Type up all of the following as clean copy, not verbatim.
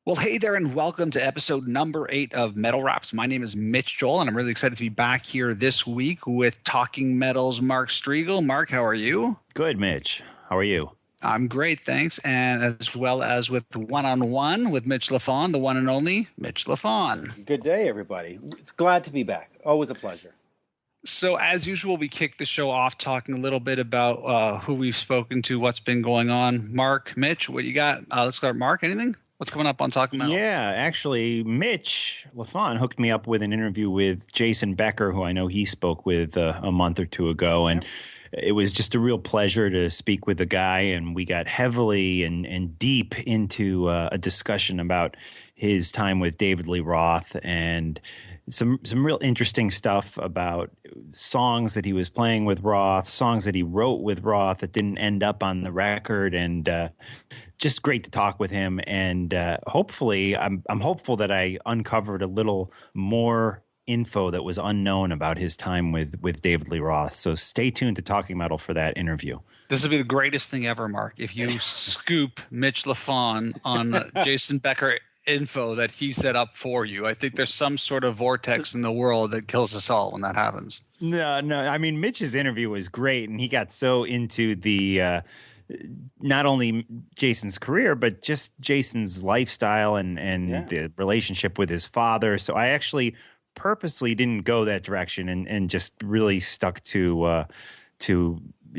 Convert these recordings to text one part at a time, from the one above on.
Well, hey there, and welcome to episode number 8 of Metal Raps. My name is Mitch Joel, and I'm really excited to be back here this week with Talking Metal's Mark Strigl. Mark, how are you? Good, Mitch. How are you? I'm great, thanks. And as well as with One on One with Mitch Lafon, the one and only Mitch Lafon. Good day, everybody. It's glad to be back. Always a pleasure. So, as usual, we kick the show off talking a little bit about who we've spoken to, what's been going on. Mark, Mitch, what you got? Let's start. Mark, anything? What's coming up on Talking Metal? Yeah, actually, Mitch Lafon hooked me up with an interview with Jason Becker, who I know he spoke with a month or two ago. And it was just a real pleasure to speak with the guy. And we got heavily and deep into a discussion about his time with David Lee Roth and some real interesting stuff about songs that he was playing with Roth, songs that he wrote with Roth that didn't end up on the record, and just great to talk with him. And hopefully, I'm hopeful that I uncovered a little more info that was unknown about his time with David Lee Roth. So stay tuned to Talking Metal for that interview. This would be the greatest thing ever, Mark, if you scoop Mitch Lafon on Jason Becker info that he set up for you. I think there's some sort of vortex in the world that kills us all when that happens. No. I mean, Mitch's interview was great, and he got so into the not only Jason's career, but just Jason's lifestyle and the relationship with his father. So I actually purposely didn't go that direction and just really stuck to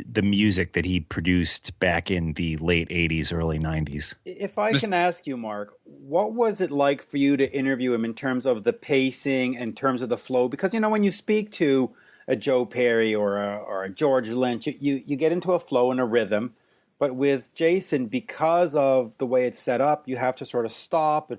the music that he produced back in the late 80s, early 90s. If I can ask you, Mark, what was it like for you to interview him in terms of the pacing, in terms of the flow? Because, you know, when you speak to a Joe Perry or a George Lynch, you get into a flow and a rhythm. But with Jason, because of the way it's set up, you have to sort of stop.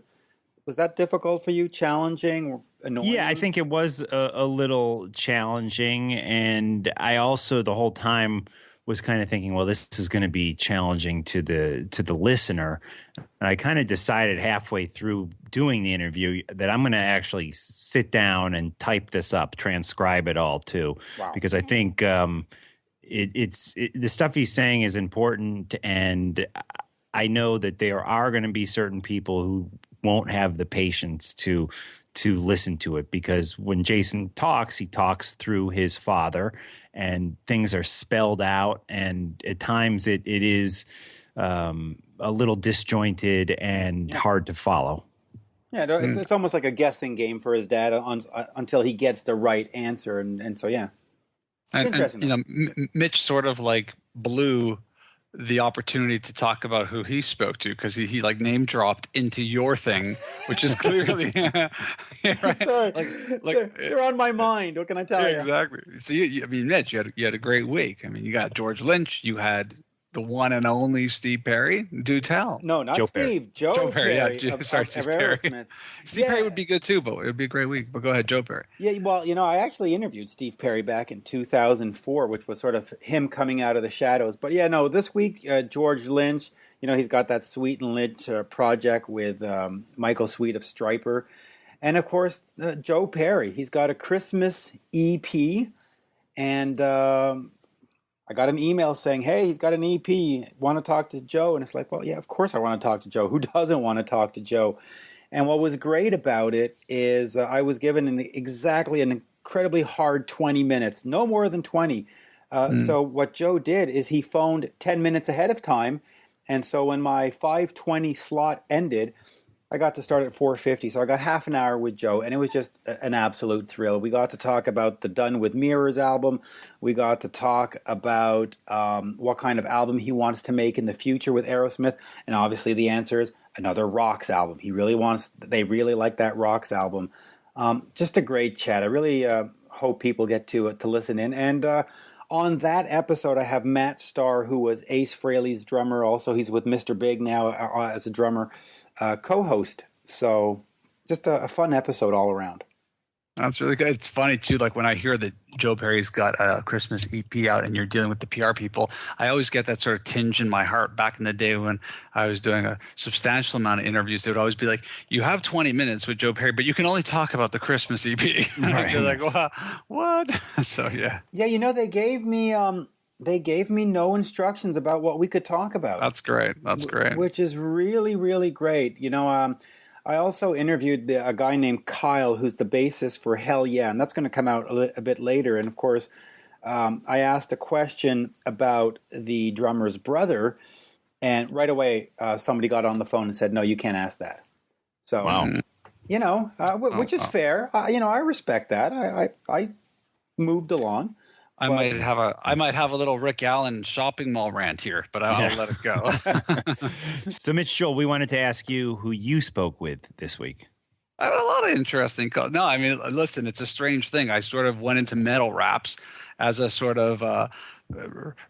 Was that difficult for you, challenging, annoying? Yeah, I think it was a little challenging. And I also the whole time was kind of thinking, well, this is going to be challenging to the listener. And I kind of decided halfway through doing the interview that I'm going to actually sit down and type this up, transcribe it all too. Wow. Because I think it's the stuff he's saying is important. And I know that there are going to be certain people who won't have the patience to listen to it, because when Jason talks, he talks through his father and things are spelled out, and at times it is a little disjointed and hard to follow. Yeah, it's almost like a guessing game for his dad until he gets the right answer, and so yeah. It's interesting. You know, Mitch sort of like blew the opportunity to talk about who he spoke to, because he like name dropped into your thing, which is clearly right? Sorry, they're on my mind. What can I tell you? Exactly. So I mean, Mitch, you had a great week. I mean, you got George Lynch, you had the one and only Steve Perry. Do tell. No, not Joe Steve. Perry. Joe Perry. Yeah, sorry, Steve Perry. Steve Perry would be good too, but it would be a great week. But go ahead, Joe Perry. Yeah, well, you know, I actually interviewed Steve Perry back in 2004, which was sort of him coming out of the shadows. But yeah, no, this week, George Lynch, you know, he's got that Sweet and Lynch project with Michael Sweet of Stryper. And of course, Joe Perry, he's got a Christmas EP, and I got an email saying, hey, he's got an EP, want to talk to Joe? And it's like, well, yeah, of course I want to talk to Joe. Who doesn't want to talk to Joe? And what was great about it is I was given exactly an incredibly hard 20 minutes, no more than 20. So what Joe did is he phoned 10 minutes ahead of time. And so when my 5:20 slot ended, I got to start at 4:50, so I got half an hour with Joe, and it was just an absolute thrill. We got to talk about the Done with Mirrors album. We got to talk about what kind of album he wants to make in the future with Aerosmith, and obviously the answer is another Rocks album. They really like that Rocks album. Just a great chat. I really hope people get to listen in. And on that episode, I have Matt Starr, who was Ace Frehley's drummer. Also, he's with Mr. Big now as a drummer. Co-host. So just a fun episode all around. That's really good. It's funny too, like when I hear that Joe Perry's got a Christmas EP out and you're dealing with the PR people, I always get that sort of tinge in my heart. Back in the day when I was doing a substantial amount of interviews, they would always be like, you have 20 minutes with Joe Perry, but you can only talk about the Christmas EP. Right. They're like, what? So yeah. Yeah, you know, they gave me they gave me no instructions about what we could talk about. That's great. That's great. Which is really, really great. I also interviewed a guy named Kyle, who's the bassist for Hell Yeah, and that's going to come out a bit later. And of course, I asked a question about the drummer's brother, and right away somebody got on the phone and said, "No, you can't ask that." So, wow. Which is fair. I respect that. I moved along. I might have a little Rick Allen shopping mall rant here, but I'll let it go. So, Mitch Joel, we wanted to ask you who you spoke with this week. I had a lot of interesting No, I mean, listen, it's a strange thing. I sort of went into metal raps as a sort of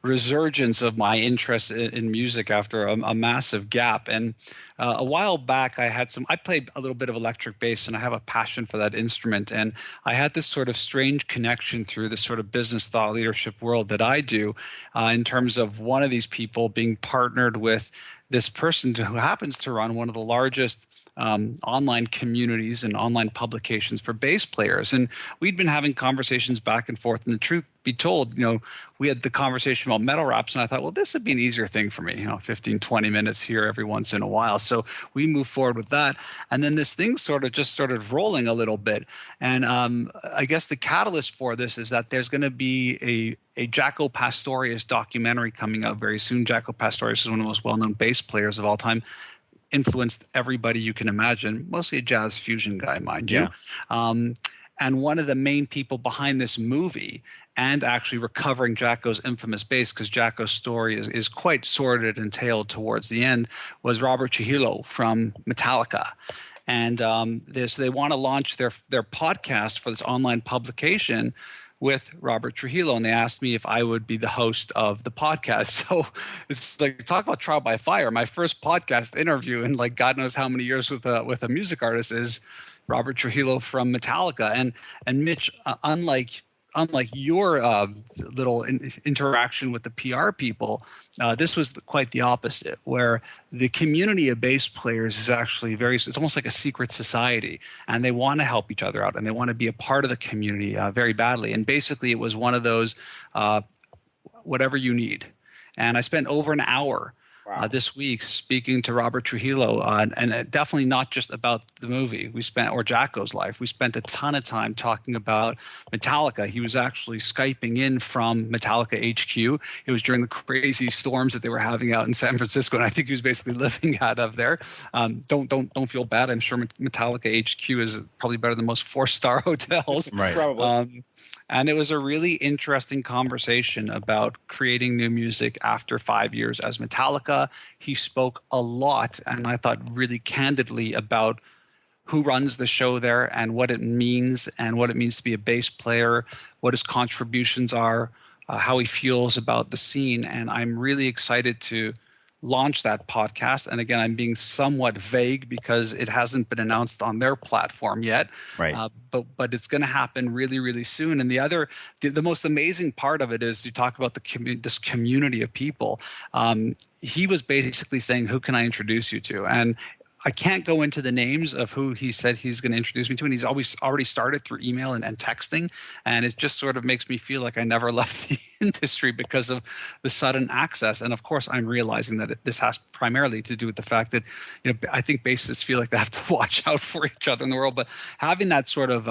resurgence of my interest in music after a massive gap. And a while back, I played a little bit of electric bass, and I have a passion for that instrument. And I had this sort of strange connection through this sort of business thought leadership world that I do in terms of one of these people being partnered with this person who happens to run one of the largest online communities and online publications for bass players. And we'd been having conversations back and forth. And the truth be told, we had the conversation about metal raps, and I thought, well, this would be an easier thing for me, 15, 20 minutes here every once in a while. So we moved forward with that. And then this thing sort of just started rolling a little bit. And I guess the catalyst for this is that there's going to be a Jaco Pastorius documentary coming out very soon. Jaco Pastorius is one of the most well-known bass players of all time. Influenced everybody you can imagine, mostly a jazz fusion guy, mind you. And one of the main people behind this movie and actually recovering Jaco's infamous bass, because Jaco's story is quite sordid and tailed towards the end, was Robert Trujillo from Metallica. And they want to launch their podcast for this online publication with Robert Trujillo, and they asked me if I would be the host of the podcast. So it's like, talk about trial by fire. My first podcast interview in like God knows how many years with a music artist is Robert Trujillo from Metallica. And Mitch, unlike your little interaction with the PR people, this was quite the opposite, where the community of bass players is actually it's almost like a secret society, and they want to help each other out, and they want to be a part of the community very badly. And basically it was one of those whatever you need. And I spent over an hour this week speaking to Robert Trujillo, and definitely not just about the movie or Jaco's life. We spent a ton of time talking about Metallica. He was actually Skyping in from Metallica HQ. It was during the crazy storms that they were having out in San Francisco, and I think he was basically living out of there. Don't feel bad. I'm sure Metallica HQ is probably better than most 4-star hotels. Right. Probably. And it was a really interesting conversation about creating new music after 5 years as Metallica. He spoke a lot, and I thought really candidly, about who runs the show there and what it means to be a bass player, what his contributions are, how he feels about the scene. And I'm really excited to launch that podcast. And again, I'm being somewhat vague because it hasn't been announced on their platform yet. Right. But it's going to happen really, really soon. And the most amazing part of it is you talk about this community of people. He was basically saying, who can I introduce you to? And I can't go into the names of who he said he's going to introduce me to, and he's always already started through email and texting, and it just sort of makes me feel like I never left the industry because of the sudden access. And of course, I'm realizing that this has primarily to do with the fact that I think bassists feel like they have to watch out for each other in the world, but having that sort of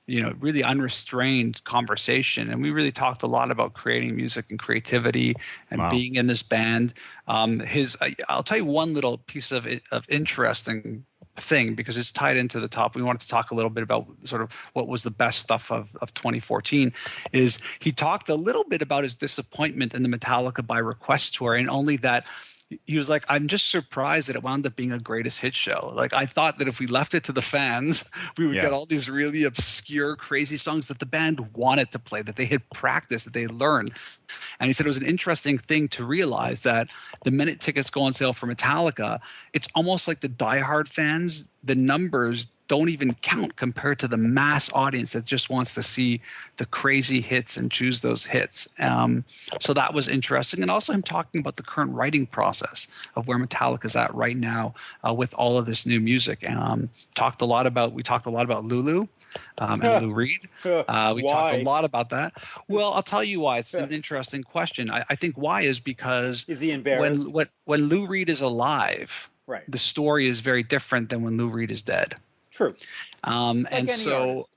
really unrestrained conversation. And we really talked a lot about creating music and creativity and being in this band. I'll tell you one little piece of interesting thing, because it's tied into the top. We wanted to talk a little bit about sort of what was the best stuff of 2014. Is he talked a little bit about his disappointment in the Metallica by Request tour, and only that he was like, I'm just surprised that it wound up being a greatest hit show. Like, I thought that if we left it to the fans, we would get all these really obscure, crazy songs that the band wanted to play, that they had practiced, that they had learned. And he said it was an interesting thing to realize that the minute tickets go on sale for Metallica, it's almost like the diehard fans, the numbers don't even count compared to the mass audience that just wants to see the crazy hits and choose those hits. So that was interesting. And also him talking about the current writing process of where Metallica is at right now with all of this new music. We talked a lot about Lulu. and Lou Reed. We talked a lot about that. Well, I'll tell you why. It's an interesting question. I think why is because is he embarrassed? When Lou Reed is alive, right, the story is very different than when Lou Reed is dead. True. And so, artist.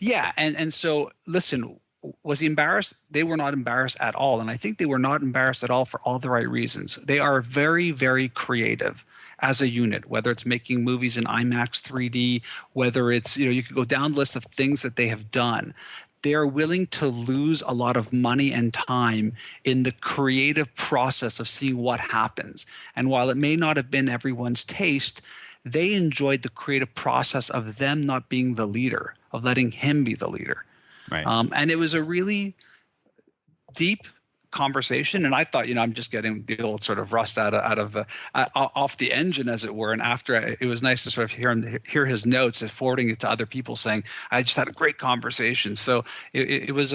Yeah, and so listen. Was he embarrassed? They were not embarrassed at all. And I think they were not embarrassed at all for all the right reasons. They are very, very creative as a unit, whether it's making movies in IMAX 3D, whether it's, you could go down the list of things that they have done. They are willing to lose a lot of money and time in the creative process of seeing what happens. And while it may not have been everyone's taste, they enjoyed the creative process of them not being the leader, of letting him be the leader. Right. And it was a really deep conversation, and I thought, I'm just getting the old sort of rust off the engine, as it were. And after it was nice to sort of hear his notes and forwarding it to other people, saying, "I just had a great conversation." So it was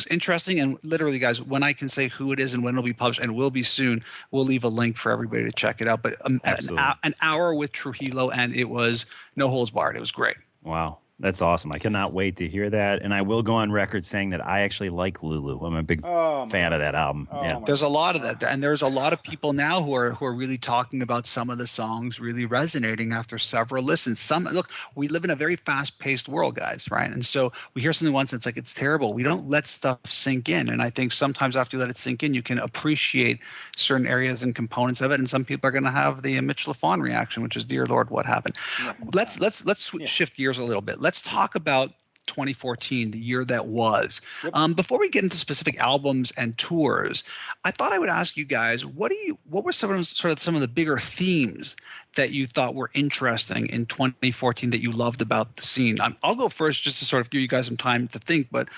interesting. And literally, guys, when I can say who it is and when it'll be published, and will be soon, we'll leave a link for everybody to check it out. But an hour with Trujillo, and it was no holds barred. It was great. Wow. That's awesome. I cannot wait to hear that. And I will go on record saying that I actually like Lulu. I'm a big fan of that album. Yeah. There's a lot of that. And there's a lot of people now who are really talking about some of the songs really resonating after several listens. Look, we live in a very fast-paced world, guys, right? And so we hear something once and it's like, it's terrible. We don't let stuff sink in. And I think sometimes after you let it sink in, you can appreciate certain areas and components of it. And some people are going to have the Mitch Lafon reaction, which is, dear Lord, what happened? Yeah. Let's shift gears a little bit. Let's talk about 2014, the year that was. Yep. Before we get into specific albums and tours, I thought I would ask you guys, what were some of the bigger themes that you thought were interesting in 2014 that you loved about the scene? I'll go first just to sort of give you guys some time to think, but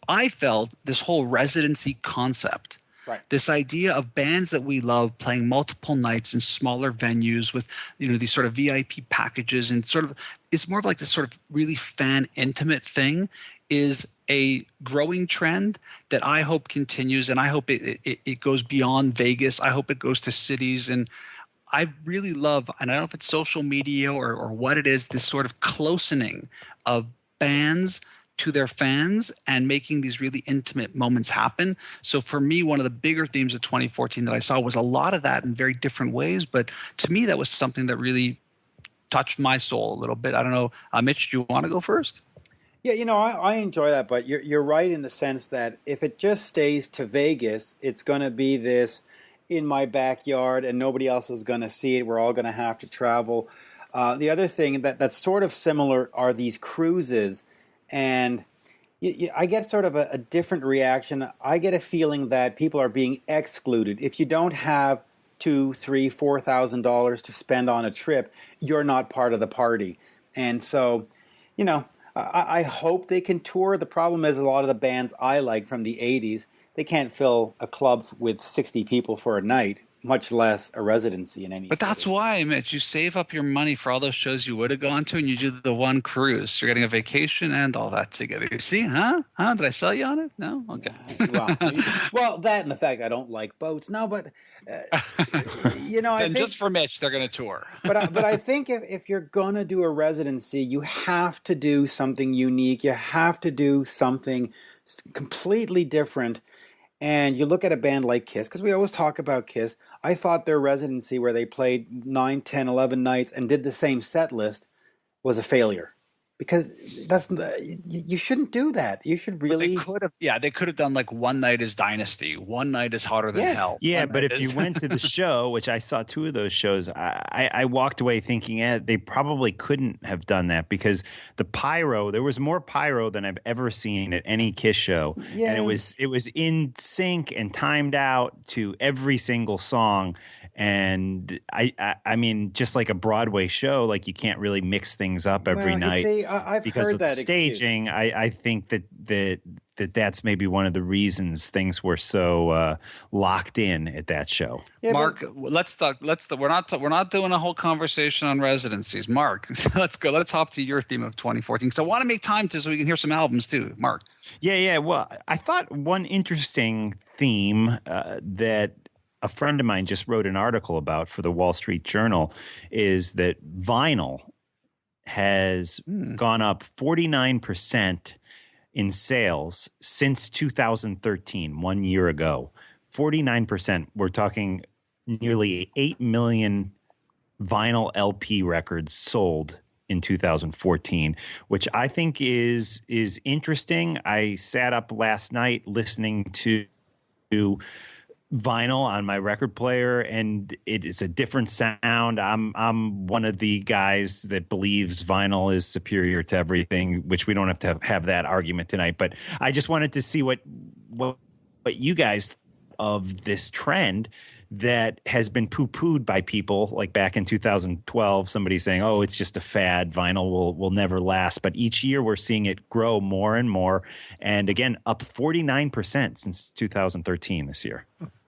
I felt this whole residency concept. Right. This idea of bands that we love playing multiple nights in smaller venues with, these sort of VIP packages, and sort of, it's more of like this sort of really fan intimate thing, is a growing trend that I hope continues, and I hope it goes beyond Vegas. I hope it goes to cities, and I really love, and I don't know if it's social media or what it is, this sort of closening of bands to their fans and making these really intimate moments happen. So for me, one of the bigger themes of 2014 that I saw was a lot of that in very different ways. But to me, that was something that really touched my soul a little bit. I don't know. Mitch, do you want to go first? Yeah, I enjoy that, but you're right in the sense that if it just stays to Vegas, it's going to be this in my backyard and nobody else is going to see it. We're all going to have to travel. The other thing that's sort of similar are these cruises. And I get sort of a different reaction. I get a feeling that people are being excluded. If you don't have $2,000, $3,000, $4,000 to spend on a trip, you're not part of the party. And so, I hope they can tour. The problem is a lot of the bands I like from the 80s, they can't fill a club with 60 people for a night, much less a residency in any. But that's city. Why, Mitch, you save up your money for all those shows you would have gone to, and you do the one cruise. You're getting a vacation and all that together. You see, huh? Did I sell you on it? No? Okay. Well, that and the fact I don't like boats. No, but, I think, just for Mitch, they're going to tour. but I think if you're going to do a residency, you have to do something unique. You have to do something completely different. And you look at a band like Kiss, because we always talk about Kiss. I thought their residency where they played 9, 10, 11 nights and did the same set list was a failure. Because you shouldn't do that. You should really. They could have done like one night is Dynasty, one night is Hotter Than Hell. Yeah, but if you went to the show, which I saw 2 of those shows, I walked away thinking, they probably couldn't have done that because the pyro, there was more pyro than I've ever seen at any Kiss show, and it was in sync and timed out to every single song. And I mean, just like a Broadway show, like you can't really mix things up every night. See, I've because heard of that the staging. I think that's maybe one of the reasons things were so locked in at that show. Yeah, Mark, let's we're not doing a whole conversation on residencies. Mark, let's go. Let's hop to your theme of 2014. So I want to make time so we can hear some albums too. Mark. Yeah. Well, I thought one interesting theme that a friend of mine just wrote an article about for the Wall Street Journal is that vinyl has gone up 49% in sales since 2013, 1 year ago. 49%. We're talking nearly 8 million vinyl LP records sold in 2014, which I think is interesting. I sat up last night listening to vinyl on my record player, and it is a different sound. I'm one of the guys that believes vinyl is superior to everything, which we don't have to have that argument tonight. But I just wanted to see what you guys of this trend that has been poo-pooed by people, like back in 2012, somebody saying, oh, it's just a fad, vinyl will never last. But each year we're seeing it grow more and more. And again, up 49% since 2013 this year.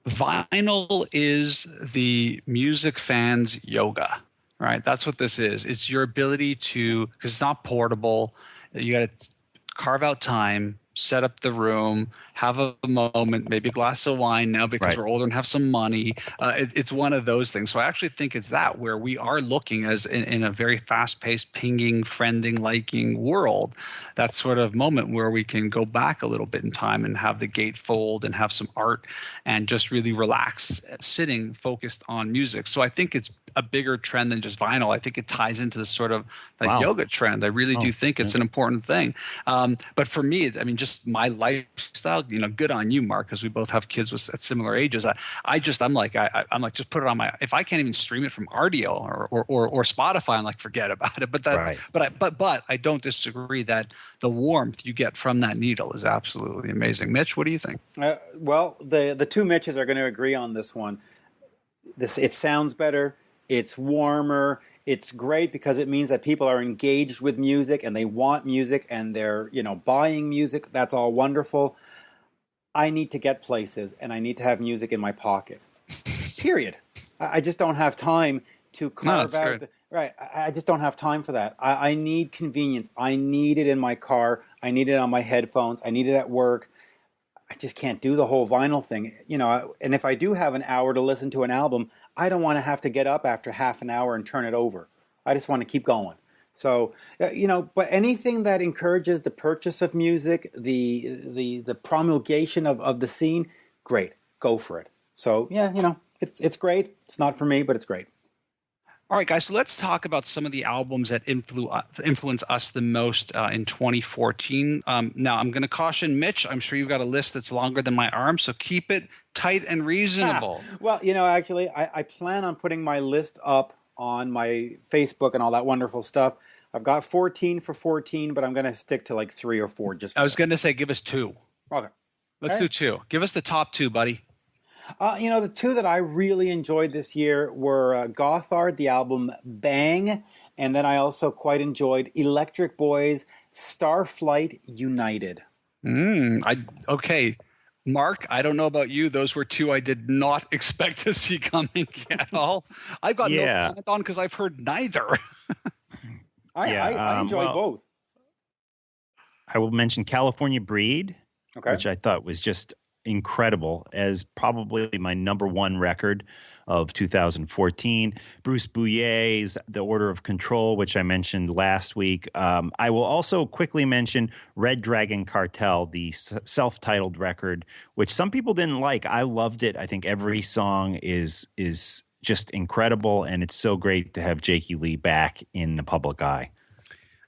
Vinyl is the music fan's yoga, right? That's what this is. It's your ability to, because it's not portable. You got to carve out time, set up the room, have a moment, maybe a glass of wine now because we're older and have some money. It's one of those things. So I actually think it's that where we are looking as in a very fast-paced, pinging, friending, liking world, that sort of moment where we can go back a little bit in time and have the gatefold and have some art and just really relax, sitting focused on music. So I think it's a bigger trend than just vinyl. I think it ties into this sort of like yoga trend. I really do think it's an important thing. But for me, I mean, just my lifestyle, good on you, Mark, because we both have kids at similar ages. I'm like, just put it on my, if I can't even stream it from RDO or Spotify, I'm like, forget about it. But I don't disagree that the warmth you get from that needle is absolutely amazing. Mitch, what do you think? Well, the two Mitches are going to agree on this one. It sounds better. It's warmer. It's great because it means that people are engaged with music and they want music and they're, buying music. That's all wonderful. I need to get places and I need to have music in my pocket. Period. I just don't have time to carve out. Right. I just don't have time for that. I need convenience. I need it in my car. I need it on my headphones. I need it at work. I just can't do the whole vinyl thing, and if I do have an hour to listen to an album, I don't want to have to get up after half an hour and turn it over. I just want to keep going. So, but anything that encourages the purchase of music, the promulgation of the scene, great, go for it. So, it's great. It's not for me, but it's great. All right, guys, so let's talk about some of the albums that influence us the most in 2014. Now, I'm going to caution Mitch. I'm sure you've got a list that's longer than my arm, so keep it tight and reasonable. Well, actually, I plan on putting my list up on my Facebook and all that wonderful stuff. I've got 14 for 14, but I'm going to stick to like 3 or 4. I was going to say give us 2. Okay. Let's do 2. Give us the top 2, buddy. The 2 that I really enjoyed this year were Gothard, the album Bang, and then I also quite enjoyed Electric Boys' Starflight United. Okay. Mark, I don't know about you. Those were 2 I did not expect to see coming at all. I've got no comment on because I've heard neither. I enjoyed both. I will mention California Breed, which I thought was just incredible, as probably my number 1 record of 2014. Bruce Bouillet's The Order of Control, which I mentioned last week. I will also quickly mention Red Dragon Cartel, the self-titled record, which some people didn't like. I loved it. I think every song is just incredible, and it's so great to have Jakey Lee back in the public eye.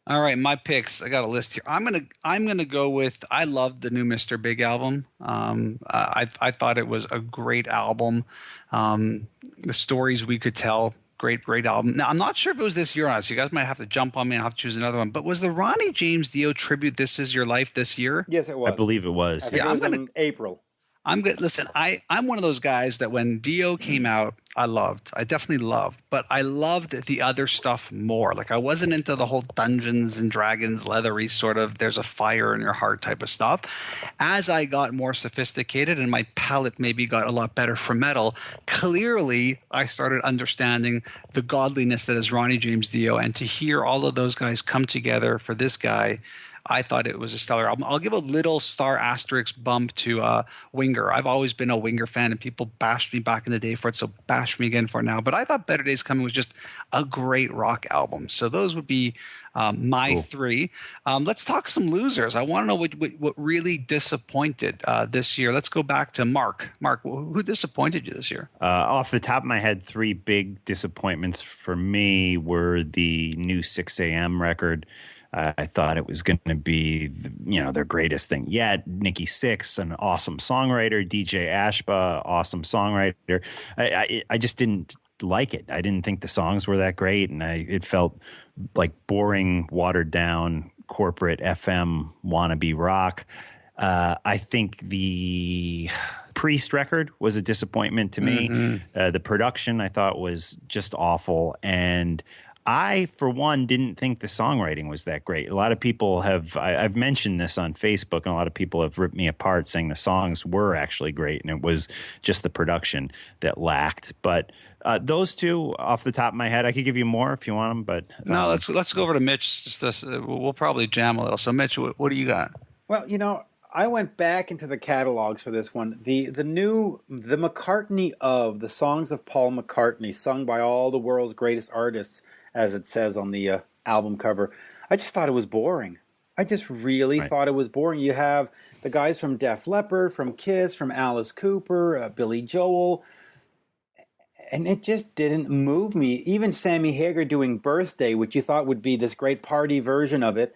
All right, my picks. I got a list here. I'm gonna go with. I loved the new Mr. Big album. I thought it was a great album. The stories we could tell. Great album. Now I'm not sure if it was this year or not. So you guys might have to jump on me and I'll have to choose another one. But was the Ronnie James Dio tribute "This Is Your Life" this year? Yes, it was. I believe it was. I think it was in April. I'm good. Listen, I'm one of those guys that when Dio came out, I definitely loved, but I loved the other stuff more. Like I wasn't into the whole Dungeons and Dragons, leathery sort of there's a fire in your heart type of stuff. As I got more sophisticated and my palate maybe got a lot better for metal, clearly I started understanding the godliness that is Ronnie James Dio, and to hear all of those guys come together for this guy, I thought it was a stellar album. I'll give a little star asterisk bump to Winger. I've always been a Winger fan, and people bashed me back in the day for it, so bash me again for it now. But I thought Better Days Coming was just a great rock album. So those would be my three. Let's talk some losers. I want to know what really disappointed this year. Let's go back to Mark. Mark, who disappointed you this year? Off the top of my head, three big disappointments for me were the new 6 a.m. record. I thought it was going to be, their greatest thing yet. Nikki Sixx, an awesome songwriter. DJ Ashba, awesome songwriter. I just didn't like it. I didn't think the songs were that great, and it felt like boring, watered down corporate FM wannabe rock. I think the Priest record was a disappointment to me. Mm-hmm. The production I thought was just awful, and I, for one, didn't think the songwriting was that great. A lot of people I've mentioned this on Facebook, and a lot of people have ripped me apart saying the songs were actually great, and it was just the production that lacked. But those two, off the top of my head, I could give you more if you want them. But no, let's go over to Mitch. We'll probably jam a little. So, Mitch, what do you got? Well, I went back into the catalogs for this one. The McCartney of the songs of Paul McCartney, sung by all the world's greatest artists, as it says on the album cover. I just thought it was boring. I just really thought it was boring. You have the guys from Def Leppard, from Kiss, from Alice Cooper, Billy Joel, and it just didn't move me. Even Sammy Hagar doing Birthday, which you thought would be this great party version of it,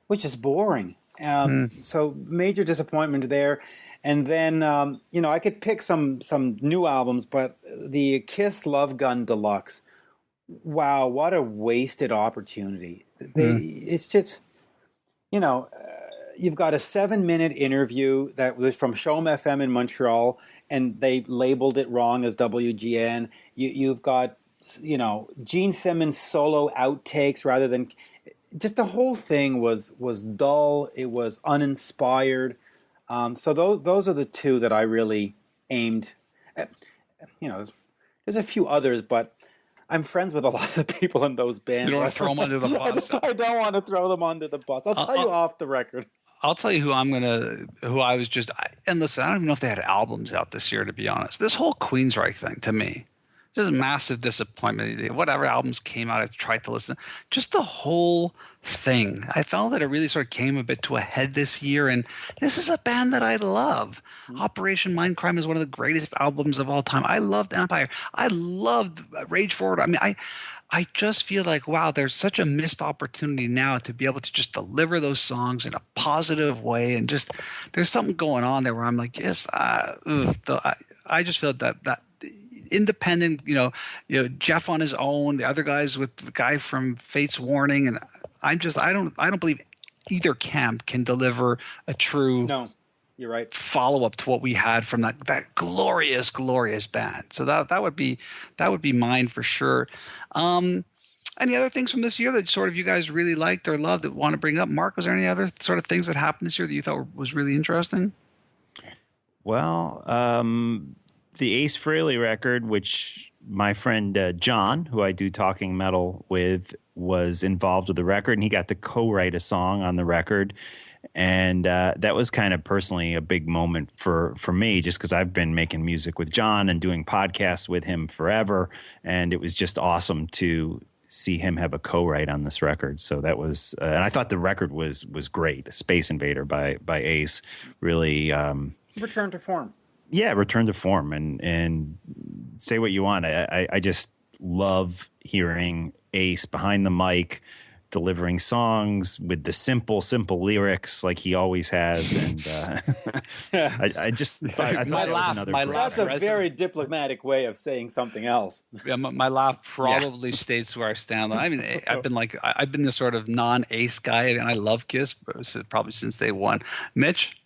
was just boring. So major disappointment there. And then, I could pick some new albums, but the Kiss Love Gun Deluxe, wow, what a wasted opportunity. It's just, you've got a 7-minute interview that was from Show'em FM in Montreal, and they labeled it wrong as WGN. You've got, Gene Simmons solo outtakes rather than... Just the whole thing was dull. It was uninspired. So those are the two that I really aimed at. There's a few others, but I'm friends with a lot of the people in those bands. You don't want to throw them under the bus. I don't want to throw them under the bus. I'll tell you off the record. I'll tell you who I was just, and listen, I don't even know if they had albums out this year, to be honest. This whole Queensryche thing, to me, just a massive disappointment. Whatever albums came out, I tried to listen. Just the whole thing. I felt that it really sort of came a bit to a head this year, and this is a band that I love. Operation Mindcrime is one of the greatest albums of all time. I loved Empire. I loved Rage Forward. I mean, I just feel like, wow, there's such a missed opportunity now to be able to just deliver those songs in a positive way, and just there's something going on there where I'm like, yes, I just feel that independent, Jeff on his own, the other guys with the guy from Fate's Warning, and I don't believe either camp can deliver a true you're right follow up to what we had from that glorious band. So that would be mine for sure. Any other things from this year that sort of you guys really liked or loved that want to bring up? Mark, was there any other sort of things that happened this year that you thought was really interesting? Well, the Ace Frehley record, which my friend John, who I do Talking Metal with, was involved with the record, and he got to co-write a song on the record. And that was kind of personally a big moment for me, just because I've been making music with John and doing podcasts with him forever. And it was just awesome to see him have a co-write on this record. So that was, and I thought the record was great. Space Invader by Ace, really. Return to form. Yeah, return to form, and say what you want. I just love hearing Ace behind the mic, delivering songs with the simple lyrics like he always has. And I just thought that was another. That's a very diplomatic way of saying something else. Yeah, my laugh probably states where I stand. I mean, I've been this sort of non-Ace guy, and I love Kiss probably since day one. Mitch?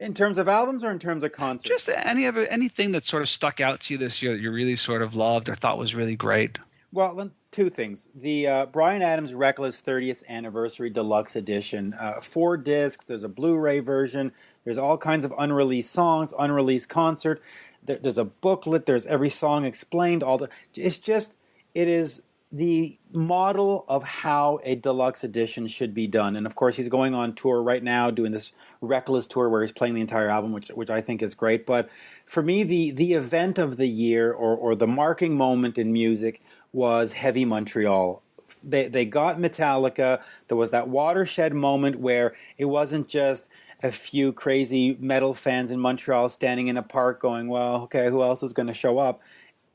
In terms of albums or in terms of concerts? Just anything that sort of stuck out to you this year that you really sort of loved or thought was really great. Well, two things. The Bryan Adams Reckless 30th Anniversary Deluxe Edition. 4 discs. There's a Blu-ray version. There's all kinds of unreleased songs, unreleased concert. There's a booklet. There's every song explained. It is the model of how a deluxe edition should be done. And of course, he's going on tour right now, doing this Reckless tour where he's playing the entire album, which I think is great. But for me, the event of the year, or the marking moment in music, was Heavy Montreal. They got Metallica. There was that watershed moment where it wasn't just a few crazy metal fans in Montreal standing in a park going, well, okay, who else is going to show up?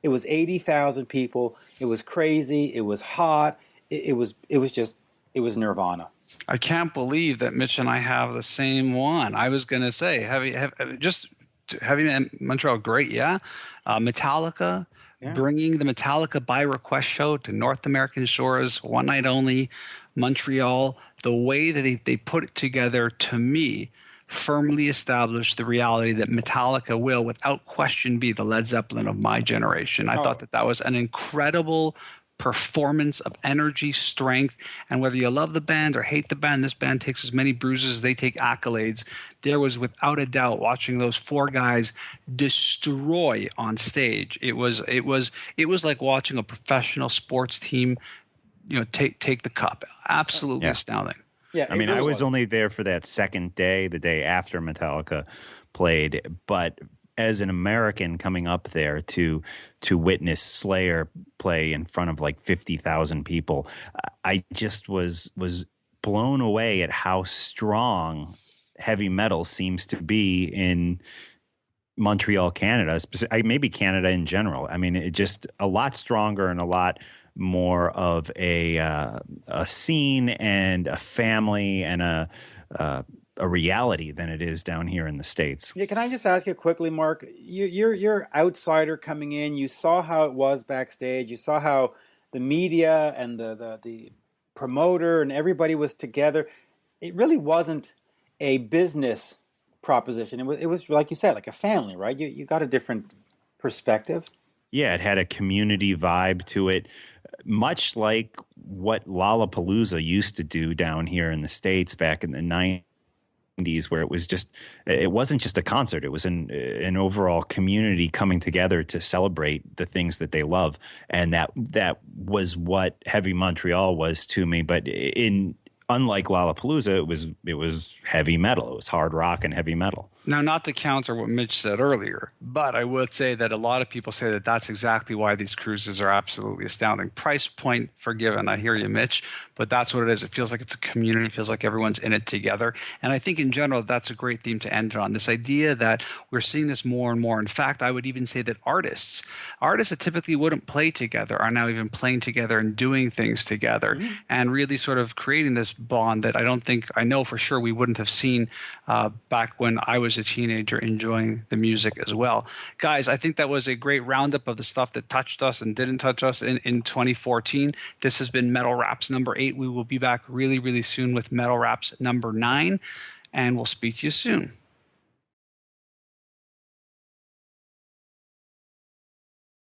It was 80,000 people. It was crazy. It was hot. It was Nirvana. I can't believe that Mitch and I have the same one. I was going to say Heavy Montreal, great, yeah. Metallica, Yeah. bringing the Metallica by request show to North American shores, one night only, Montreal. The way that they put it together, to me, firmly established the reality that Metallica will, without question, be the Led Zeppelin of my generation. I thought that was an incredible performance of energy, strength, and whether you love the band or hate the band, this band takes as many bruises as they take accolades. There was, without a doubt, watching those four guys destroy on stage. It was like watching a professional sports team, take the cup. Absolutely astounding. Yeah, I mean, I was only there for that second day, the day after Metallica played, but as an American coming up there to witness Slayer play in front of like 50,000 people, I just was blown away at how strong heavy metal seems to be in Montreal, Canada, maybe Canada in general. I mean, it just a lot stronger and a lot more of a scene and a family and a reality than it is down here in the States. Yeah, can I just ask you quickly, Mark? You're outsider coming in. You saw how it was backstage. You saw how the media and the promoter and everybody was together. It really wasn't a business proposition. It was like you said, like a family, right? You got a different perspective. Yeah, it had a community vibe to it, much like what Lollapalooza used to do down here in the States back in the 90s, where it wasn't just a concert. It was an overall community coming together to celebrate the things that they love. And that was what Heavy Montreal was to me. But unlike Lollapalooza, it was heavy metal. It was hard rock and heavy metal. Now, not to counter what Mitch said earlier, but I would say that a lot of people say that that's exactly why these cruises are absolutely astounding. Price point forgiven. I hear you, Mitch, but that's what it is. It feels like it's a community. It feels like everyone's in it together. And I think in general, that's a great theme to end it on. This idea that we're seeing this more and more. In fact, I would even say that artists that typically wouldn't play together are now even playing together and doing things together, and really sort of creating this bond that I know for sure we wouldn't have seen back when I was a teenager enjoying the music as well. Guys, I think that was a great roundup of the stuff that touched us and didn't touch us in 2014. This has been Metal Raps number 8. We will be back really, really soon with Metal Raps number 9, and we'll speak to you soon.